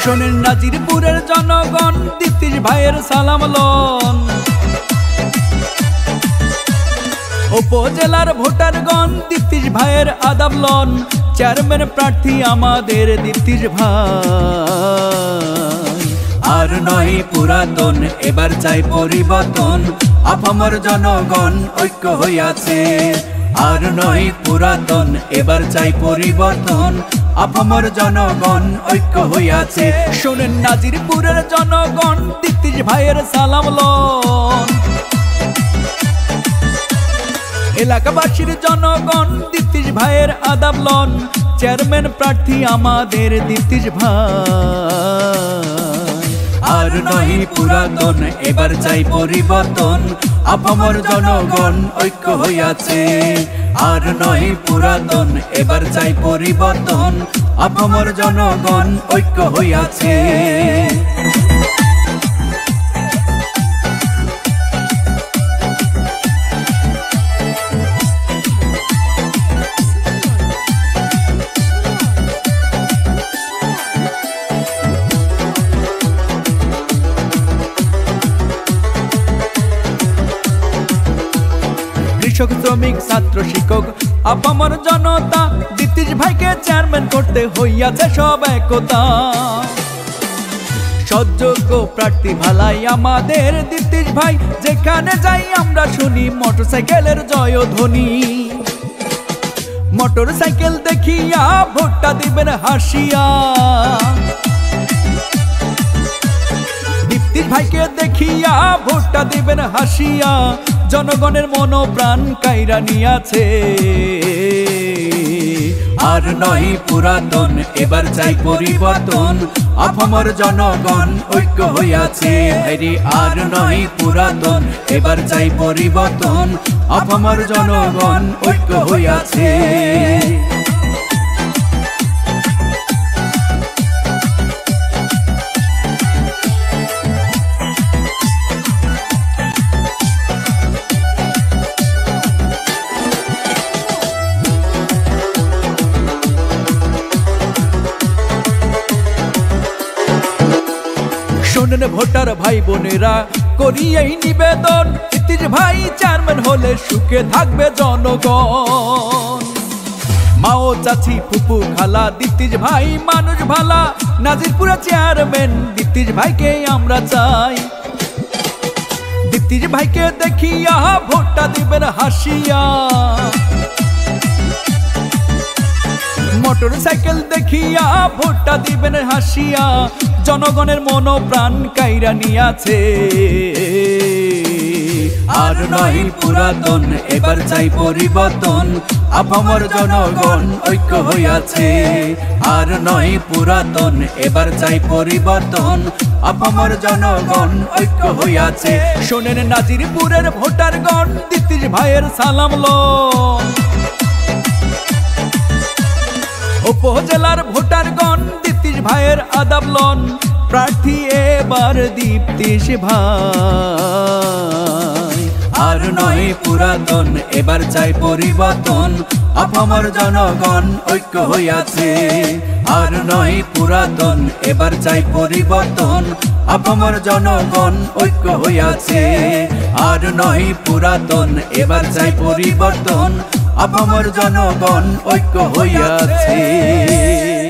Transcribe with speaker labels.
Speaker 1: শোনেন নাজিরপুরের জনগণ, দীপ্তিশ ভাইয়ের সালাম লন। উপজেলার ভোটারগণ, দীপ্তিশ ভাইয়ের আদাব লন। চেয়ারম্যান প্রার্থী আমাদের দীপ্তিশ ভাই। আর নয় পুরাতন, এবার চাই পরিবর্তন। আপামর জনগণ ঐক্য হইয়াছে। আর নয় পুরাতন, এবার চাই পরিবর্তন। আপামর জনগণ ঐক্য হইয়াছে। শোনেন নাজিরপুরের জনগণ, দীপ্তিশ ভাইয়ের সালাম লন। এলাকাবাসীর জনগণ, দীপ্তিশ ভাইয়ের আদাব লন। চেয়ারম্যান প্রার্থী আমাদের দীপ্তিশ ভাই। আর নয় পুরাতন, এবার চাই পরিবর্তন। আপামর জনগণ ঐক্য হইয়াছে। আর নয় পুরাতন, এবার চাই পরিবর্তন। আপামর জনগণ ঐক্য হইয়াছে। কৃষক, শ্রমিক, ছাত্র, শিক্ষক, আপামর জনতা, দীপ্তিশ ভাইকে চেয়ারম্যান করতে হইয়াছে সব একতা। সৎযোগ্য প্রার্থী ভালাই আমাদের দীপ্তিশ ভাই। যেখানে যাই আমরা শুনি মোটরসাইকেলের জয়ধ্বনি। মোটরসাইকেল দেখিয়া ভোটটা দিবেন হাসিয়া। দীপ্তিশ ভাইকে দেখিয়া ভোটটা দিবেন হাসিয়া। জনগণের মনোপ্রাণ কাইরা নিয়াছে। আর নয় পুরাতন, এবার চাই পরিবর্তন। আপামর জনগণ ঐক্য হইয়াছে। আর নয় পুরাতন, এবার চাই পরিবর্তন। আপামর জনগণ ঐক্য হইয়াছে। শোনেন ভোটার ভাই বোনেরা, করি এই নিবেদন। দীপ্তিশ ভাই চেয়ারম্যান হলে সুখে থাকবে জনগণ। মা ও চাচি, ফুপু, খালা, দীপ্তিশ ভাই মানুষ ভালা। নাজিরপুরে চেয়ারম্যান দীপ্তিশ ভাইকে আমরা চাই। দীপ্তিশ ভাইকে দেখিয়া ভোটটা দিবেন হাসিয়া। মোটরসাইকেল দেখিয়া ভোটটা দিবেন হাসিয়া। জনগণের মনোপ্রাণ কাইরা নিয়াছে। আর নয় পুরাতন, এবার চাই পরিবর্তন। আপামর জনগণ ঐক্য হইয়াছে। আর নয় পুরাতন, এবার চাই পরিবর্তন। আপামর জনগণ ঐক্য হইয়াছে। শোনেন নাজিরপুরের ভোটারগণ, দীপ্তিশ ভাইয়ের সালাম লন। উপজেলার ভোটারগণ, দীপ্তিশ ভাইয়ের আদাব লন। প্রার্থী এবার দীপ্তিশ ভাই। আর নয় পুরাতন, এবার চাই পরিবর্তন। আপামর জনগণ ঐক্য হইয়াছে। আর নয় পুরাতন, এবার চাই পরিবর্তন। আপামর জনগণ ঐক্য হইয়াছে। আর নয় পুরাতন, এবার চাই পরিবর্তন। আপামর জনগণ ঐক্য হইয়াছে।